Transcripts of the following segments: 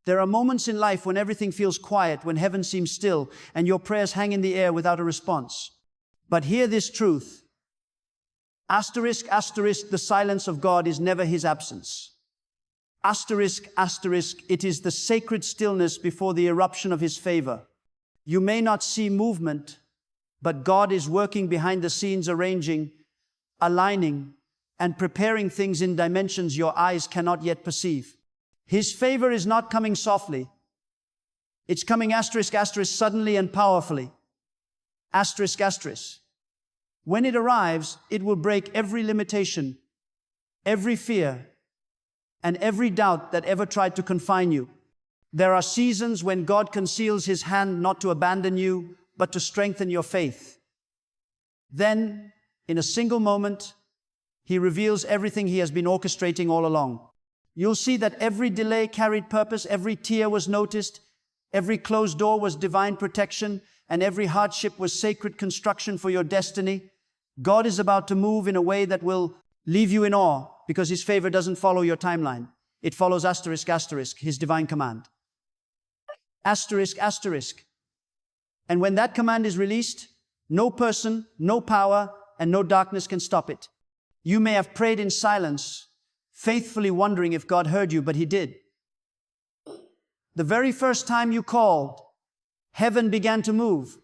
There are moments in life when everything feels quiet, when heaven seems still, and your prayers hang in the air without a response. But hear this truth. Asterisk, asterisk, the silence of God is never his absence. Asterisk, asterisk, it is the sacred stillness before the eruption of his favor. You may not see movement, but God is working behind the scenes, arranging, aligning, and preparing things in dimensions your eyes cannot yet perceive. His favor is not coming softly. It's coming asterisk, asterisk, suddenly and powerfully. Asterisk, asterisk. When it arrives, it will break every limitation, every fear, and every doubt that ever tried to confine you. There are seasons when God conceals his hand not to abandon you, but to strengthen your faith. Then, in a single moment, he reveals everything he has been orchestrating all along. You'll see that every delay carried purpose, every tear was noticed, every closed door was divine protection, and every hardship was sacred construction for your destiny. God is about to move in a way that will leave you in awe, because his favor doesn't follow your timeline. It follows asterisk, asterisk, his divine command. Asterisk, asterisk. And when that command is released, no person, no power, and no darkness can stop it. You may have prayed in silence, faithfully wondering if God heard you, but he did. The very first time you called, heaven began to move.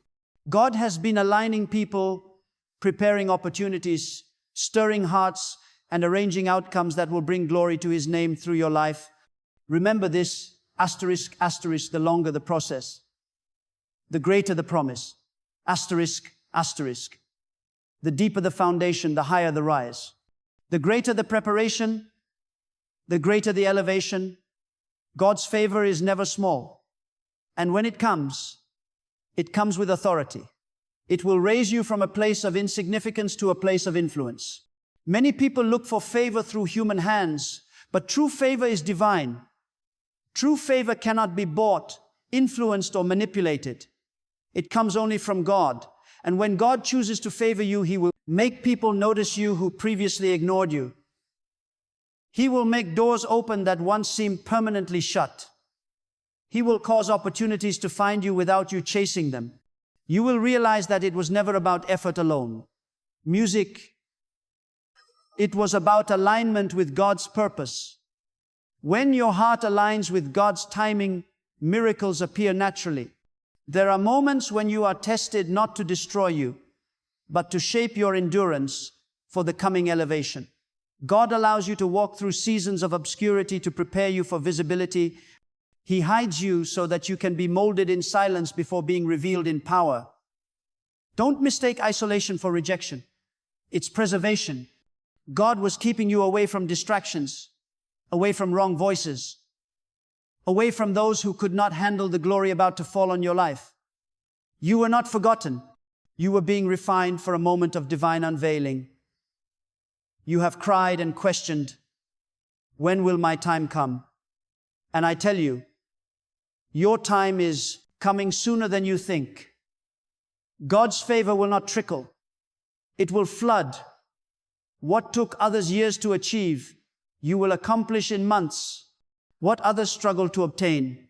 God has been aligning people, preparing opportunities, stirring hearts, and arranging outcomes that will bring glory to his name through your life. Remember this, asterisk, asterisk, the longer the process, the greater the promise. Asterisk, asterisk. The deeper the foundation, the higher the rise. The greater the preparation, the greater the elevation. God's favor is never small. And when it comes with authority. It will raise you from a place of insignificance to a place of influence. Many people look for favor through human hands, but true favor is divine. True favor cannot be bought, influenced, or manipulated. It comes only from God. And when God chooses to favor you, he will make people notice you who previously ignored you. He will make doors open that once seemed permanently shut. He will cause opportunities to find you without you chasing them. You will realize that it was never about effort alone. Music, it was about alignment with God's purpose. When your heart aligns with God's timing, miracles appear naturally. There are moments when you are tested not to destroy you, but to shape your endurance for the coming elevation. God allows you to walk through seasons of obscurity to prepare you for visibility. He hides you so that you can be molded in silence before being revealed in power. Don't mistake isolation for rejection. It's preservation. God was keeping you away from distractions, away from wrong voices, away from those who could not handle the glory about to fall on your life. You were not forgotten. You were being refined for a moment of divine unveiling. You have cried and questioned, when will my time come? And I tell you, your time is coming sooner than you think. God's favor will not trickle. It will flood. What took others years to achieve, you will accomplish in months. What others struggle to obtain,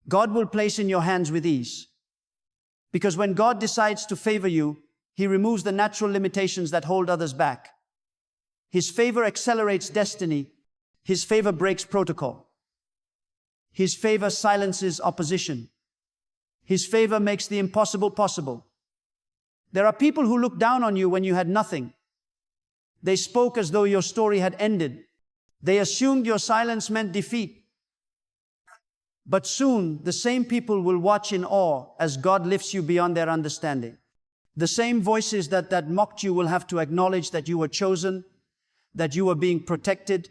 God will place in your hands with ease. Because when God decides to favor you, he removes the natural limitations that hold others back. His favor accelerates destiny. His favor breaks protocol. His favor silences opposition. His favor makes the impossible possible. There are people who look down on you when you had nothing. They spoke as though your story had ended. They assumed your silence meant defeat. But soon, the same people will watch in awe as God lifts you beyond their understanding. The same voices that mocked you will have to acknowledge that you were chosen, that you were being protected,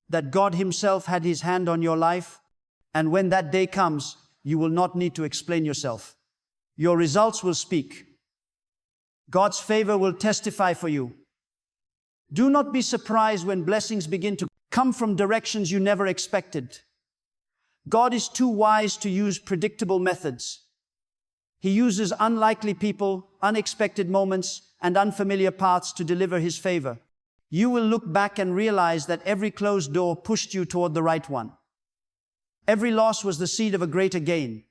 that God himself had his hand on your life. And when that day comes, you will not need to explain yourself. Your results will speak. God's favor will testify for you. Do not be surprised when blessings begin to come from directions you never expected. God is too wise to use predictable methods. He uses unlikely people, unexpected moments, and unfamiliar paths to deliver his favor. You will look back and realize that every closed door pushed you toward the right one. Every loss was the seed of a greater gain.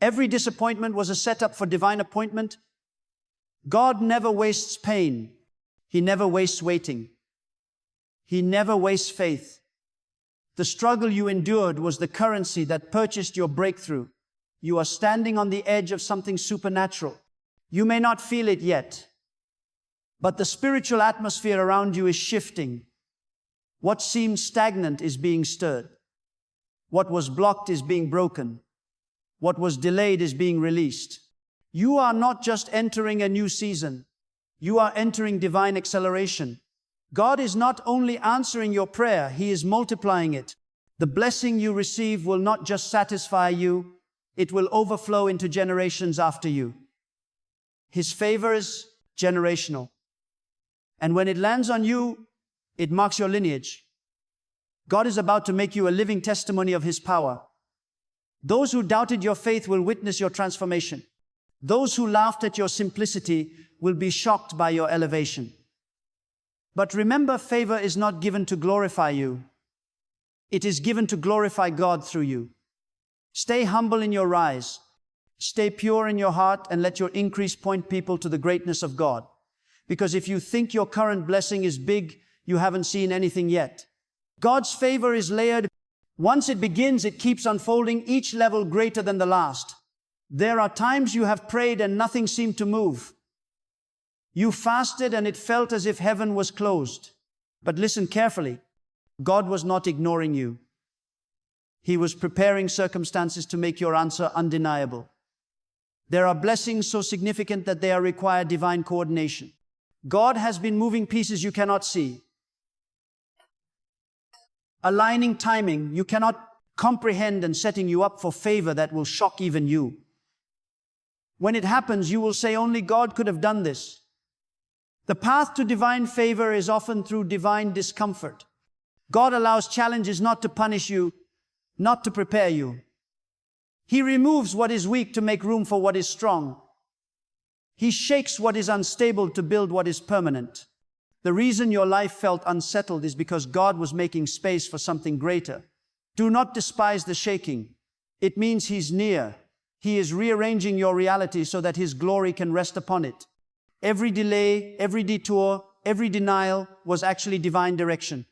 Every disappointment was a setup for divine appointment. God never wastes pain. He never wastes waiting. He never wastes faith. The struggle you endured was the currency that purchased your breakthrough. You are standing on the edge of something supernatural. You may not feel it yet, but the spiritual atmosphere around you is shifting. What seemed stagnant is being stirred. What was blocked is being broken. What was delayed is being released. You are not just entering a new season. You are entering divine acceleration. God is not only answering your prayer, He is multiplying it. The blessing you receive will not just satisfy you, it will overflow into generations after you. His favor is generational. And when it lands on you, it marks your lineage. God is about to make you a living testimony of His power. Those who doubted your faith will witness your transformation. Those who laughed at your simplicity will be shocked by your elevation. But remember, favor is not given to glorify you. It is given to glorify God through you. Stay humble in your rise. Stay pure in your heart and let your increase point people to the greatness of God. Because if you think your current blessing is big, you haven't seen anything yet. God's favor is layered. Once it begins, it keeps unfolding, each level greater than the last. There are times you have prayed and nothing seemed to move. You fasted and it felt as if heaven was closed. But listen carefully. God was not ignoring you. He was preparing circumstances to make your answer undeniable. There are blessings so significant that they require divine coordination. God has been moving pieces you cannot see. Aligning timing you cannot comprehend and setting you up for favor that will shock even you. When it happens, you will say, only God could have done this. The path to divine favor is often through divine discomfort. God allows challenges not to punish you, not to prepare you. He removes what is weak to make room for what is strong. He shakes what is unstable to build what is permanent. The reason your life felt unsettled is because God was making space for something greater. Do not despise the shaking. It means He's near. He is rearranging your reality so that His glory can rest upon it. Every delay, every detour, every denial was actually divine direction.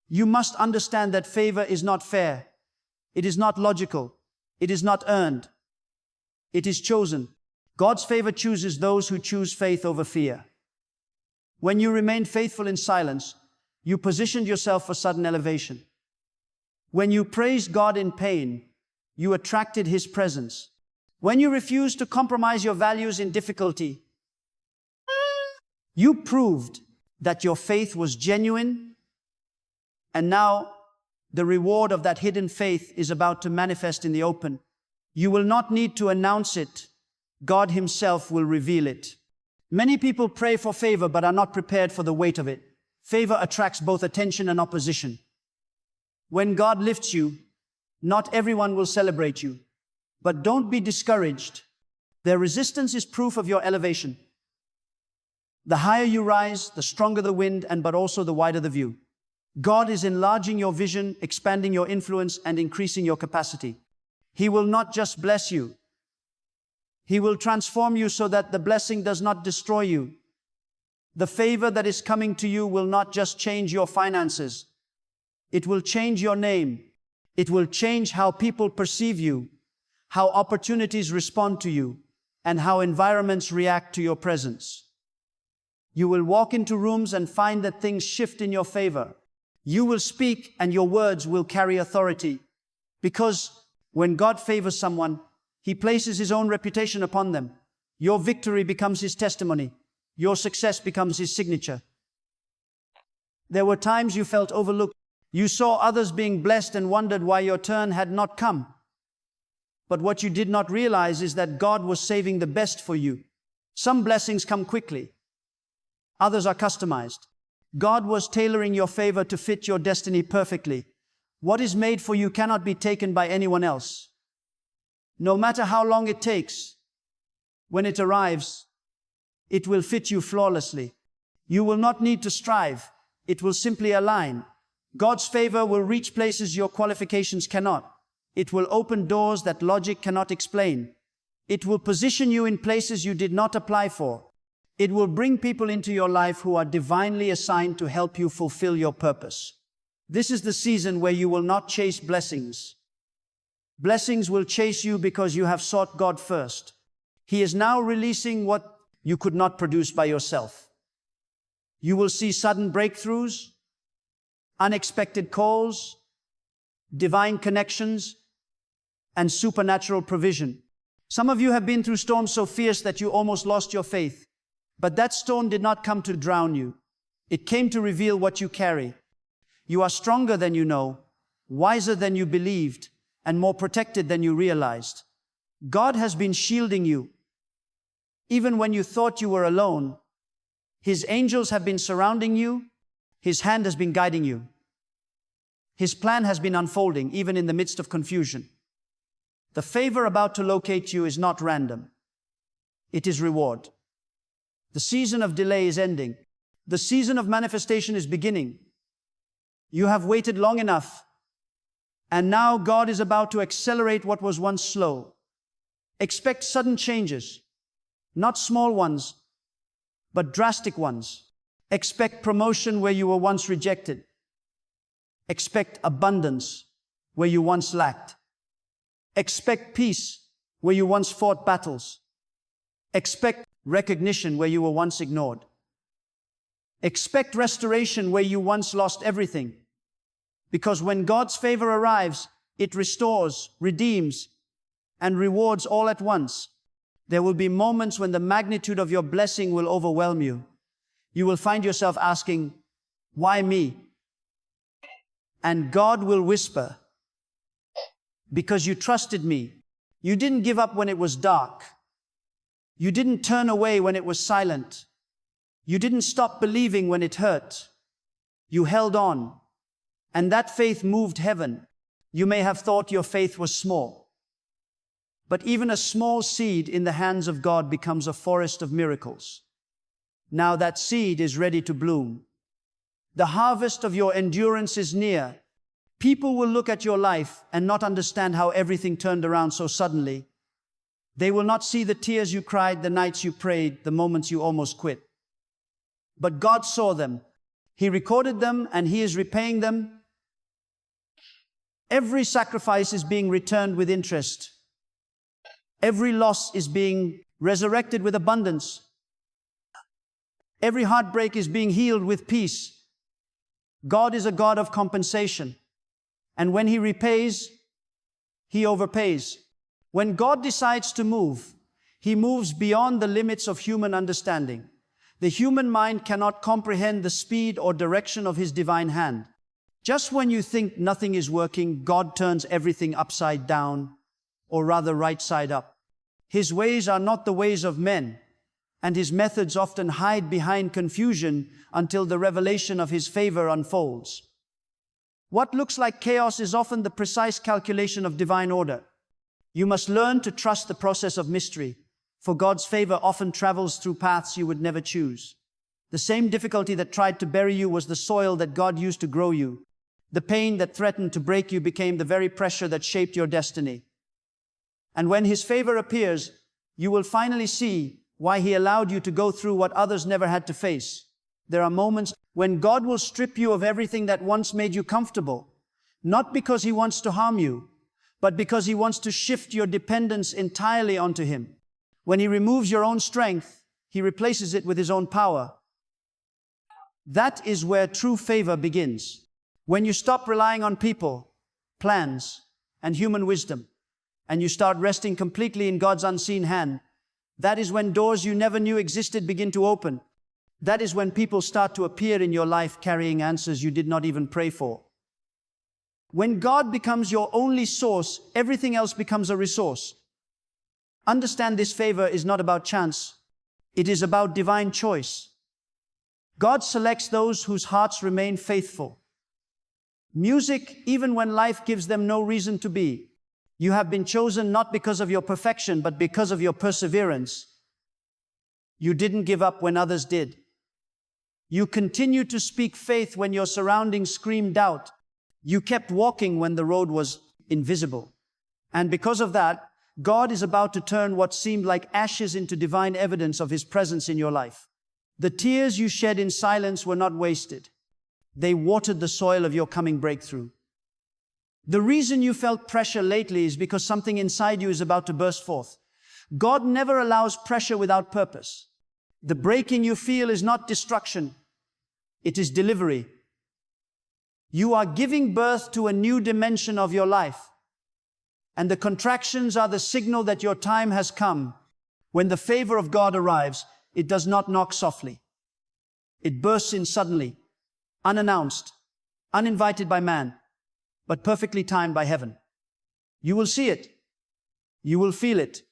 You must understand that favor is not fair. It is not logical. It is not earned. It is chosen. God's favor chooses those who choose faith over fear. When you remained faithful in silence, you positioned yourself for sudden elevation. When you praised God in pain, you attracted His presence. When you refused to compromise your values in difficulty, you proved that your faith was genuine. And now, the reward of that hidden faith is about to manifest in the open. You will not need to announce it. God Himself will reveal it. Many people pray for favor but are not prepared for the weight of it. Favor attracts both attention and opposition. When God lifts you, not everyone will celebrate you. But don't be discouraged. Their resistance is proof of your elevation. The higher you rise, the stronger the wind, but also the wider the view. God is enlarging your vision, expanding your influence, and increasing your capacity. He will not just bless you. He will transform you so that the blessing does not destroy you. The favor that is coming to you will not just change your finances. It will change your name. It will change how people perceive you, how opportunities respond to you, and how environments react to your presence. You will walk into rooms and find that things shift in your favor. You will speak and your words will carry authority. Because when God favors someone, He places His own reputation upon them. Your victory becomes His testimony. Your success becomes His signature. There were times you felt overlooked. You saw others being blessed and wondered why your turn had not come. But what you did not realize is that God was saving the best for you. Some blessings come quickly. Others are customized. God was tailoring your favor to fit your destiny perfectly. What is made for you cannot be taken by anyone else. No matter how long it takes, when it arrives, it will fit you flawlessly. You will not need to strive. It will simply align. God's favor will reach places your qualifications cannot. It will open doors that logic cannot explain. It will position you in places you did not apply for. It will bring people into your life who are divinely assigned to help you fulfill your purpose. This is the season where you will not chase blessings. Blessings will chase you because you have sought God first. He is now releasing what you could not produce by yourself. You will see sudden breakthroughs, unexpected calls, divine connections, and supernatural provision. Some of you have been through storms so fierce that you almost lost your faith. But that storm did not come to drown you. It came to reveal what you carry. You are stronger than you know, wiser than you believed, and more protected than you realized. God has been shielding you. Even when you thought you were alone, His angels have been surrounding you. His hand has been guiding you. His plan has been unfolding, even in the midst of confusion. The favor about to locate you is not random. It is reward. The season of delay is ending. The season of manifestation is beginning. You have waited long enough, and now God is about to accelerate what was once slow. Expect sudden changes, not small ones, but drastic ones. Expect promotion where you were once rejected. Expect abundance where you once lacked. Expect peace where you once fought battles. Expect recognition where you were once ignored. Expect restoration where you once lost everything. Because when God's favor arrives, it restores, redeems, and rewards all at once. There will be moments when the magnitude of your blessing will overwhelm you. You will find yourself asking, "Why me?" And God will whisper, "Because you trusted me. You didn't give up when it was dark. You didn't turn away when it was silent. You didn't stop believing when it hurt. You held on. And that faith moved heaven." You may have thought your faith was small. But even a small seed in the hands of God becomes a forest of miracles. Now that seed is ready to bloom. The harvest of your endurance is near. People will look at your life and not understand how everything turned around so suddenly. They will not see the tears you cried, the nights you prayed, the moments you almost quit. But God saw them. He recorded them, and He is repaying them. Every sacrifice is being returned with interest. Every loss is being resurrected with abundance. Every heartbreak is being healed with peace. God is a God of compensation. And when He repays, He overpays. When God decides to move, He moves beyond the limits of human understanding. The human mind cannot comprehend the speed or direction of His divine hand. Just when you think nothing is working, God turns everything upside down, or rather right side up. His ways are not the ways of men, and His methods often hide behind confusion until the revelation of His favor unfolds. What looks like chaos is often the precise calculation of divine order. You must learn to trust the process of mystery, for God's favor often travels through paths you would never choose. The same difficulty that tried to bury you was the soil that God used to grow you. The pain that threatened to break you became the very pressure that shaped your destiny. And when His favor appears, you will finally see why He allowed you to go through what others never had to face. There are moments when God will strip you of everything that once made you comfortable, not because He wants to harm you, but because He wants to shift your dependence entirely onto Him. When He removes your own strength, He replaces it with His own power. That is where true favor begins. When you stop relying on people, plans, and human wisdom, and you start resting completely in God's unseen hand, that is when doors you never knew existed begin to open. That is when people start to appear in your life carrying answers you did not even pray for. When God becomes your only source, everything else becomes a resource. Understand this favor is not about chance. It is about divine choice. God selects those whose hearts remain faithful. Music, even when life gives them no reason to be. You have been chosen not because of your perfection, but because of your perseverance. You didn't give up when others did. You continued to speak faith when your surroundings screamed doubt. You kept walking when the road was invisible. And because of that, God is about to turn what seemed like ashes into divine evidence of His presence in your life. The tears you shed in silence were not wasted. They watered the soil of your coming breakthrough. The reason you felt pressure lately is because something inside you is about to burst forth. God never allows pressure without purpose. The breaking you feel is not destruction. It is delivery. You are giving birth to a new dimension of your life. And the contractions are the signal that your time has come. When the favor of God arrives, it does not knock softly. It bursts in suddenly, unannounced, uninvited by man, but perfectly timed by heaven. You will see it. You will feel it.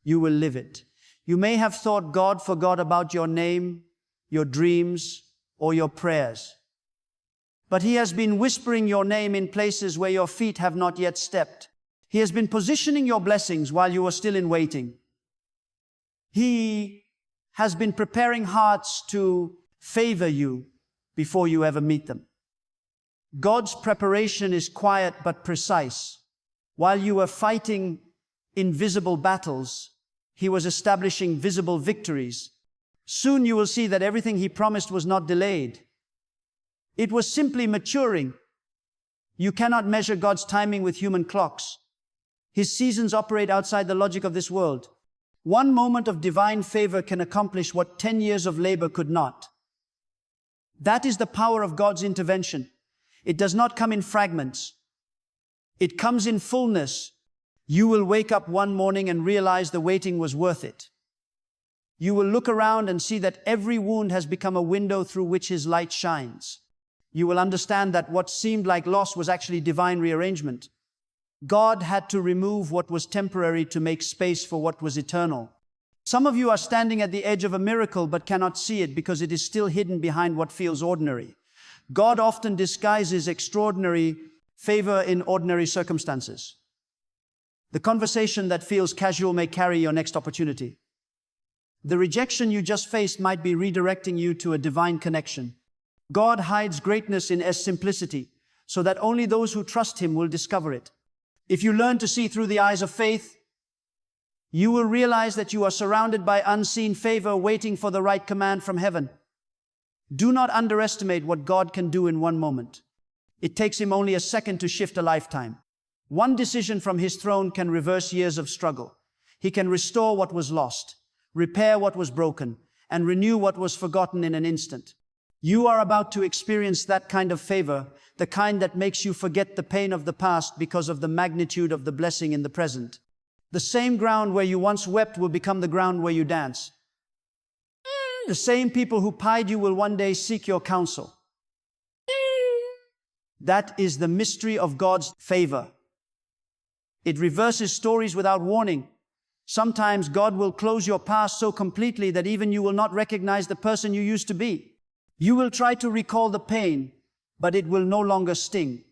You will live it. You may have thought God forgot about your name, your dreams, or your prayers. But He has been whispering your name in places where your feet have not yet stepped. He has been positioning your blessings while you are still in waiting. He has been preparing hearts to favor you before you ever meet them. God's preparation is quiet but precise. While you were fighting invisible battles, He was establishing visible victories. Soon you will see that everything He promised was not delayed. It was simply maturing. You cannot measure God's timing with human clocks. His seasons operate outside the logic of this world. One moment of divine favor can accomplish what 10 years of labor could not. That is the power of God's intervention. It does not come in fragments. It comes in fullness. You will wake up one morning and realize the waiting was worth it. You will look around and see that every wound has become a window through which His light shines. You will understand that what seemed like loss was actually divine rearrangement. God had to remove what was temporary to make space for what was eternal. Some of you are standing at the edge of a miracle but cannot see it because it is still hidden behind what feels ordinary. God often disguises extraordinary favor in ordinary circumstances. The conversation that feels casual may carry your next opportunity. The rejection you just faced might be redirecting you to a divine connection. God hides greatness in simplicity, so that only those who trust Him will discover it. If you learn to see through the eyes of faith, you will realize that you are surrounded by unseen favor waiting for the right command from heaven. Do not underestimate what God can do in one moment. It takes Him only a second to shift a lifetime. One decision from His throne can reverse years of struggle. He can restore what was lost, repair what was broken, and renew what was forgotten in an instant. You are about to experience that kind of favor, the kind that makes you forget the pain of the past because of the magnitude of the blessing in the present. The same ground where you once wept will become the ground where you dance. The same people who pied you will one day seek your counsel. That is the mystery of God's favor. It reverses stories without warning. Sometimes God will close your past so completely that even you will not recognize the person you used to be. You will try to recall the pain, but it will no longer sting.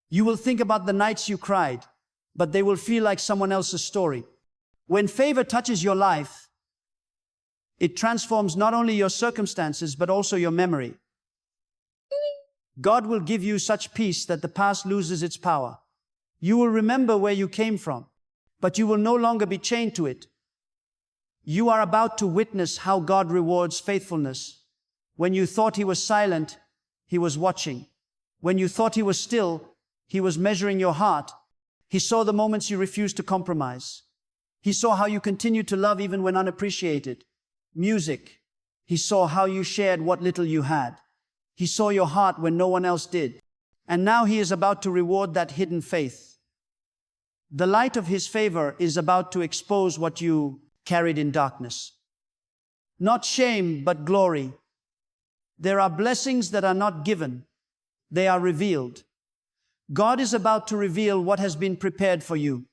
You will think about the nights you cried, but they will feel like someone else's story. When favor touches your life, it transforms not only your circumstances, but also your memory. God will give you such peace that the past loses its power. You will remember where you came from, but you will no longer be chained to it. You are about to witness how God rewards faithfulness. When you thought He was silent, He was watching. When you thought He was still, He was measuring your heart. He saw the moments you refused to compromise. He saw how you continued to love even when unappreciated. Music. He saw how you shared what little you had. He saw your heart when no one else did. And now He is about to reward that hidden faith. The light of His favor is about to expose what you carried in darkness. Not shame, but glory. There are blessings that are not given. They are revealed. God is about to reveal what has been prepared for you.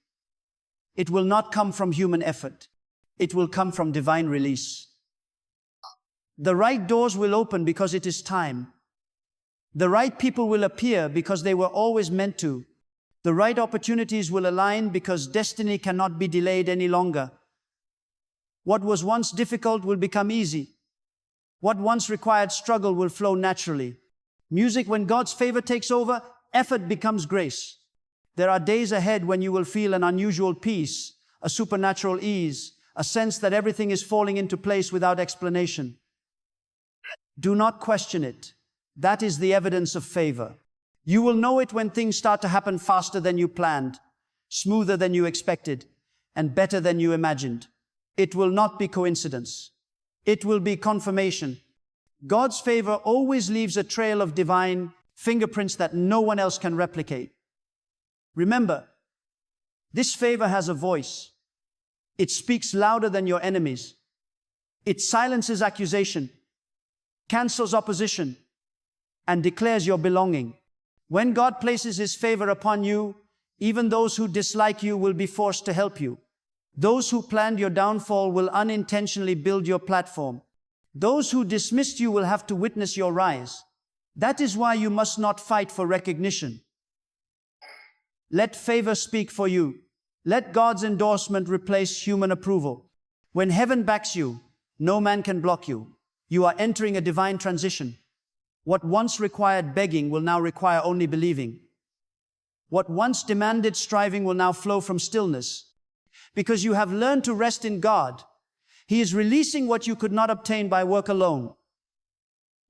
It will not come from human effort. It will come from divine release. The right doors will open because it is time. The right people will appear because they were always meant to. The right opportunities will align because destiny cannot be delayed any longer. What was once difficult will become easy. What once required struggle will flow naturally. Music, when God's favor takes over, effort becomes grace. There are days ahead when you will feel an unusual peace, a supernatural ease, a sense that everything is falling into place without explanation. Do not question it. That is the evidence of favor. You will know it when things start to happen faster than you planned, smoother than you expected, and better than you imagined. It will not be coincidence. It will be confirmation. God's favor always leaves a trail of divine fingerprints that no one else can replicate. Remember, this favor has a voice. It speaks louder than your enemies. It silences accusation, cancels opposition, and declares your belonging. When God places His favor upon you, even those who dislike you will be forced to help you. Those who planned your downfall will unintentionally build your platform. Those who dismissed you will have to witness your rise. That is why you must not fight for recognition. Let favor speak for you. Let God's endorsement replace human approval. When heaven backs you, no man can block you. You are entering a divine transition. What once required begging will now require only believing. What once demanded striving will now flow from stillness. Because you have learned to rest in God, He is releasing what you could not obtain by work alone.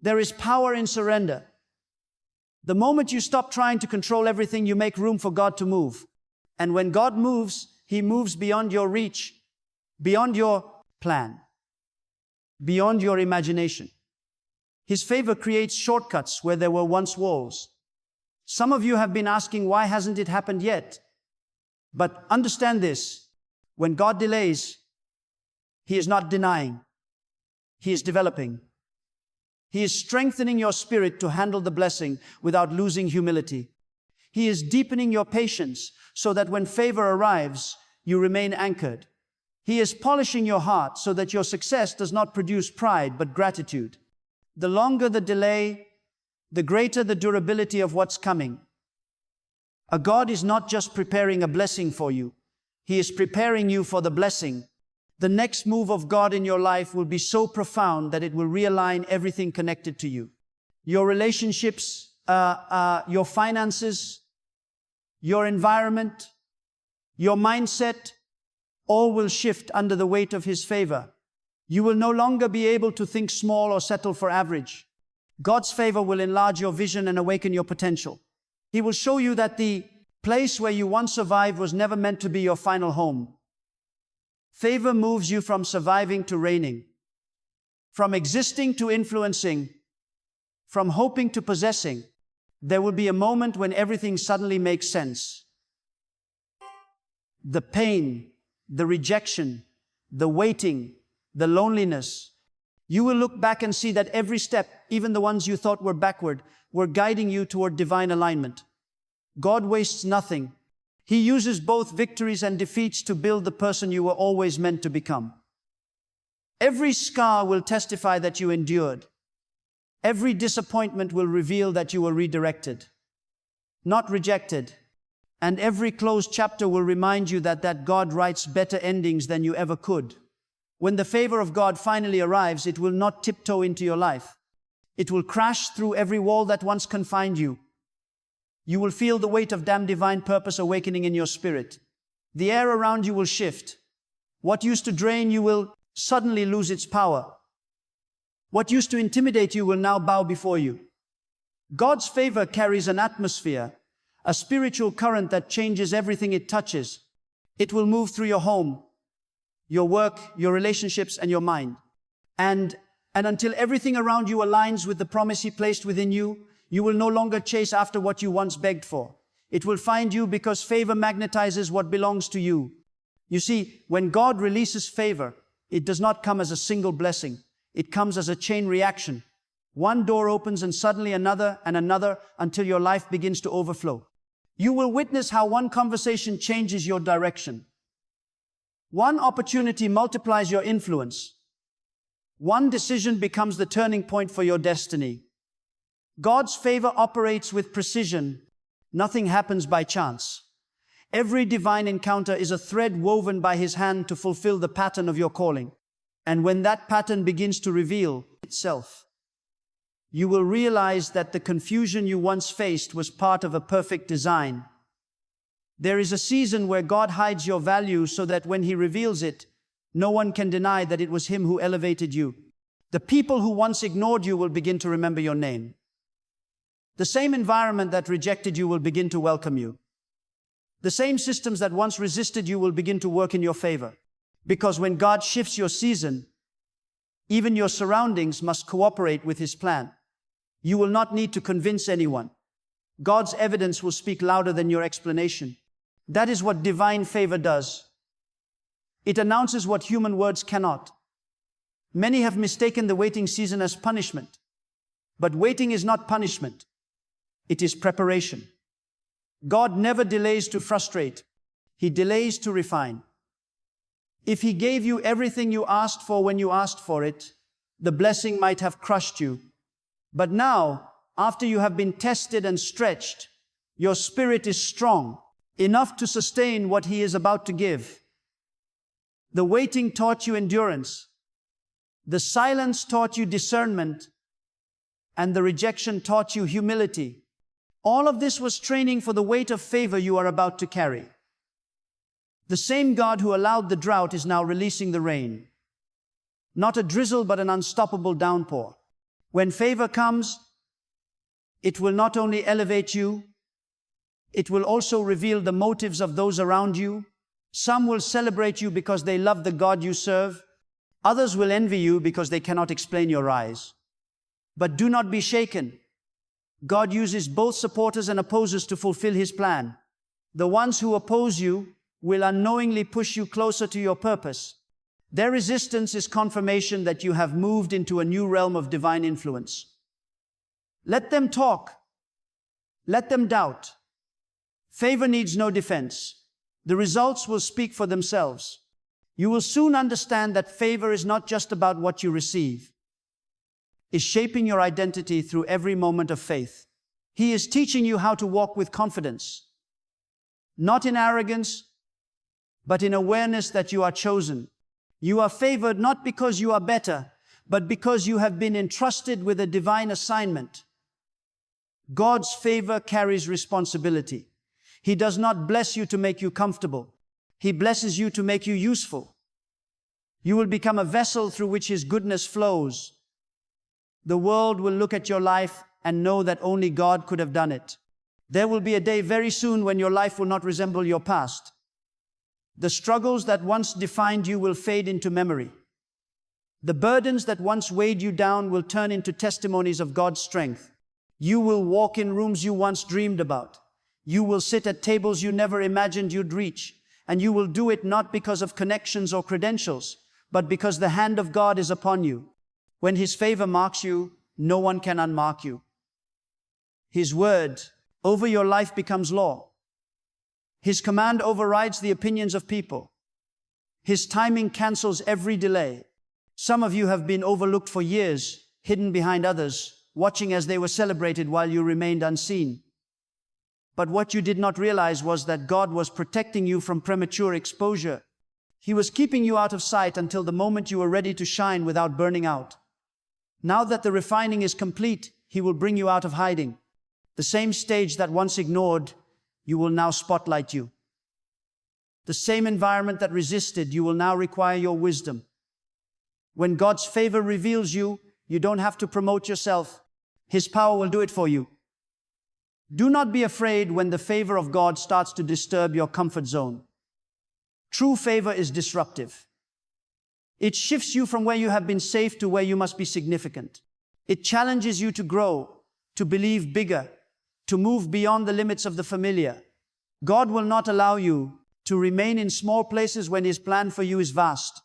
There is power in surrender. The moment you stop trying to control everything, you make room for God to move. And when God moves, He moves beyond your reach, beyond your plan, beyond your imagination. His favor creates shortcuts where there were once walls. Some of you have been asking, why hasn't it happened yet? But understand this, when God delays, He is not denying. He is developing. He is strengthening your spirit to handle the blessing without losing humility. He is deepening your patience so that when favor arrives, you remain anchored. He is polishing your heart so that your success does not produce pride but gratitude. The longer the delay, the greater the durability of what's coming. A God is not just preparing a blessing for you. He is preparing you for the blessing. The next move of God in your life will be so profound that it will realign everything connected to you. Your relationships, your finances, your environment, your mindset, all will shift under the weight of His favor. You will no longer be able to think small or settle for average. God's favor will enlarge your vision and awaken your potential. He will show you that the place where you once survived was never meant to be your final home. Favor moves you from surviving to reigning, from existing to influencing, from hoping to possessing. There will be a moment when everything suddenly makes sense. The pain, the rejection, the waiting, the loneliness. You will look back and see that every step, even the ones you thought were backward, were guiding you toward divine alignment. God wastes nothing. He uses both victories and defeats to build the person you were always meant to become. Every scar will testify that you endured. Every disappointment will reveal that you were redirected, not rejected. And every closed chapter will remind you that God writes better endings than you ever could. When the favor of God finally arrives, it will not tiptoe into your life. It will crash through every wall that once confined you. You will feel the weight of damn divine purpose awakening in your spirit. The air around you will shift. What used to drain you will suddenly lose its power. What used to intimidate you will now bow before you. God's favor carries an atmosphere, a spiritual current that changes everything it touches. It will move through your home, your work, your relationships, and your mind. And until everything around you aligns with the promise He placed within you, you will no longer chase after what you once begged for. It will find you because favor magnetizes what belongs to you. You see, when God releases favor, it does not come as a single blessing. It comes as a chain reaction. One door opens and suddenly another and another until your life begins to overflow. You will witness how one conversation changes your direction. One opportunity multiplies your influence. One decision becomes the turning point for your destiny. God's favor operates with precision. Nothing happens by chance. Every divine encounter is a thread woven by His hand to fulfill the pattern of your calling. And when that pattern begins to reveal itself, you will realize that the confusion you once faced was part of a perfect design. There is a season where God hides your value so that when He reveals it, no one can deny that it was Him who elevated you. The people who once ignored you will begin to remember your name. The same environment that rejected you will begin to welcome you. The same systems that once resisted you will begin to work in your favor. Because when God shifts your season, even your surroundings must cooperate with His plan. You will not need to convince anyone. God's evidence will speak louder than your explanation. That is what divine favor does. It announces what human words cannot. Many have mistaken the waiting season as punishment. But waiting is not punishment. It is preparation. God never delays to frustrate. He delays to refine. If He gave you everything you asked for when you asked for it, the blessing might have crushed you. But now, after you have been tested and stretched, your spirit is strong, enough to sustain what He is about to give. The waiting taught you endurance. The silence taught you discernment. And the rejection taught you humility. All of this was training for the weight of favor you are about to carry. The same God who allowed the drought is now releasing the rain. Not a drizzle, but an unstoppable downpour. When favor comes, it will not only elevate you, it will also reveal the motives of those around you. Some will celebrate you because they love the God you serve. Others will envy you because they cannot explain your rise. But do not be shaken. God uses both supporters and opposers to fulfill His plan. The ones who oppose you will unknowingly push you closer to your purpose. Their resistance is confirmation that you have moved into a new realm of divine influence. Let them talk. Let them doubt. Favor needs no defense. The results will speak for themselves. You will soon understand that favor is not just about what you receive. It's shaping your identity through every moment of faith. He is teaching you how to walk with confidence. Not in arrogance, but in awareness that you are chosen. You are favored not because you are better, but because you have been entrusted with a divine assignment. God's favor carries responsibility. He does not bless you to make you comfortable. He blesses you to make you useful. You will become a vessel through which His goodness flows. The world will look at your life and know that only God could have done it. There will be a day very soon when your life will not resemble your past. The struggles that once defined you will fade into memory. The burdens that once weighed you down will turn into testimonies of God's strength. You will walk in rooms you once dreamed about. You will sit at tables you never imagined you'd reach. And you will do it not because of connections or credentials, but because the hand of God is upon you. When His favor marks you, no one can unmark you. His word over your life becomes law. His command overrides the opinions of people. His timing cancels every delay. Some of you have been overlooked for years, hidden behind others, watching as they were celebrated while you remained unseen. But what you did not realize was that God was protecting you from premature exposure. He was keeping you out of sight until the moment you were ready to shine without burning out. Now that the refining is complete, He will bring you out of hiding. The same stage that once ignored, you will now spotlight you. The same environment that resisted, you will now require your wisdom. When God's favor reveals you, you don't have to promote yourself. His power will do it for you. Do not be afraid when the favor of God starts to disturb your comfort zone. True favor is disruptive. It shifts you from where you have been safe to where you must be significant. It challenges you to grow, to believe bigger, to move beyond the limits of the familiar. God will not allow you to remain in small places when His plan for you is vast.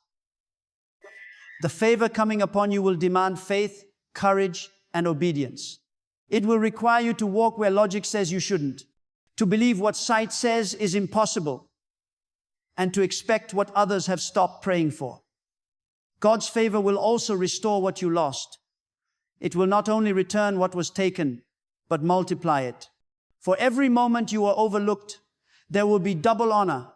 The favor coming upon you will demand faith, courage, and obedience. It will require you to walk where logic says you shouldn't, to believe what sight says is impossible, and to expect what others have stopped praying for. God's favor will also restore what you lost. It will not only return what was taken, but multiply it. For every moment you are overlooked, there will be double honor.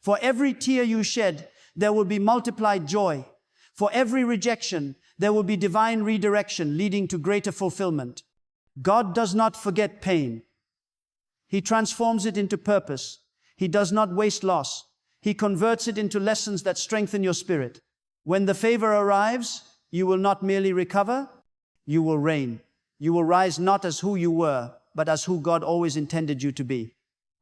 For every tear you shed, there will be multiplied joy. For every rejection, there will be divine redirection leading to greater fulfillment. God does not forget pain. He transforms it into purpose. He does not waste loss. He converts it into lessons that strengthen your spirit. When the favor arrives, you will not merely recover, you will reign. You will rise not as who you were, but as who God always intended you to be.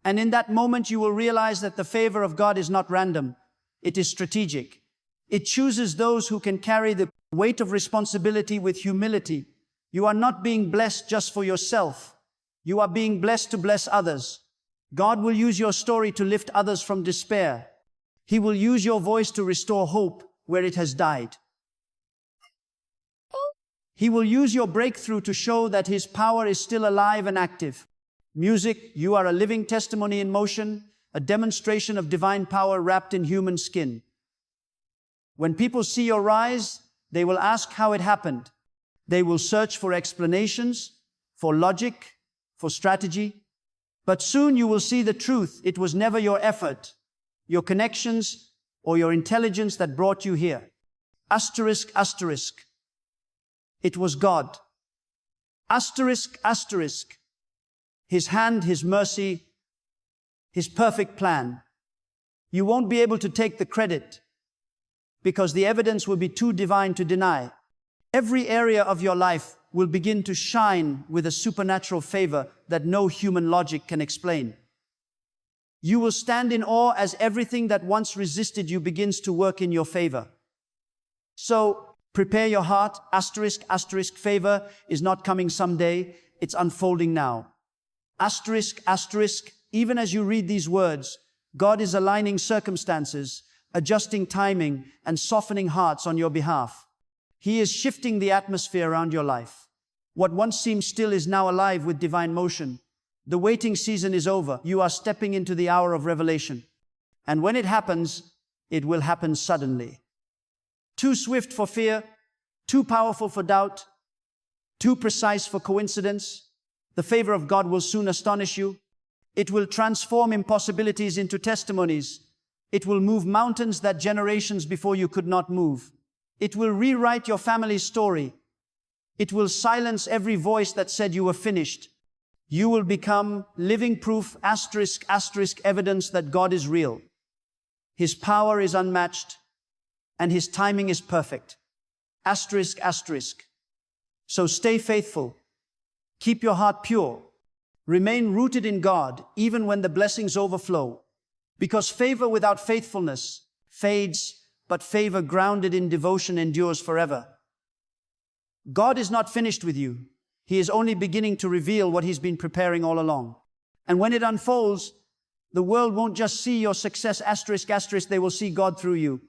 And in that moment, you will realize that the favor of God is not random. It is strategic. It chooses those who can carry the weight of responsibility with humility. You are not being blessed just for yourself. You are being blessed to bless others. God will use your story to lift others from despair. He will use your voice to restore hope where it has died. He will use your breakthrough to show that His power is still alive and active. Music, you are a living testimony in motion, a demonstration of divine power wrapped in human skin. When people see your rise, they will ask how it happened. They will search for explanations, for logic, for strategy. But soon you will see the truth. It was never your effort, your connections, or your intelligence that brought you here. Asterisk, asterisk. It was God. Asterisk, asterisk. His hand, His mercy, His perfect plan. You won't be able to take the credit because the evidence will be too divine to deny. Every area of your life will begin to shine with a supernatural favor that no human logic can explain. You will stand in awe as everything that once resisted you begins to work in your favor. So, prepare your heart. Asterisk, asterisk, favor is not coming someday. It's unfolding now. Asterisk, asterisk, even as you read these words, God is aligning circumstances, adjusting timing, and softening hearts on your behalf. He is shifting the atmosphere around your life. What once seemed still is now alive with divine motion. The waiting season is over. You are stepping into the hour of revelation. And when it happens, it will happen suddenly. Too swift for fear, too powerful for doubt, too precise for coincidence. The favor of God will soon astonish you. It will transform impossibilities into testimonies. It will move mountains that generations before you could not move. It will rewrite your family's story. It will silence every voice that said you were finished. You will become living proof, asterisk, asterisk, evidence that God is real. His power is unmatched, and His timing is perfect. Asterisk, asterisk. So stay faithful. Keep your heart pure. Remain rooted in God, even when the blessings overflow. Because favor without faithfulness fades, but favor grounded in devotion endures forever. God is not finished with you. He is only beginning to reveal what He's been preparing all along. And when it unfolds, the world won't just see your success, asterisk, asterisk, they will see God through you.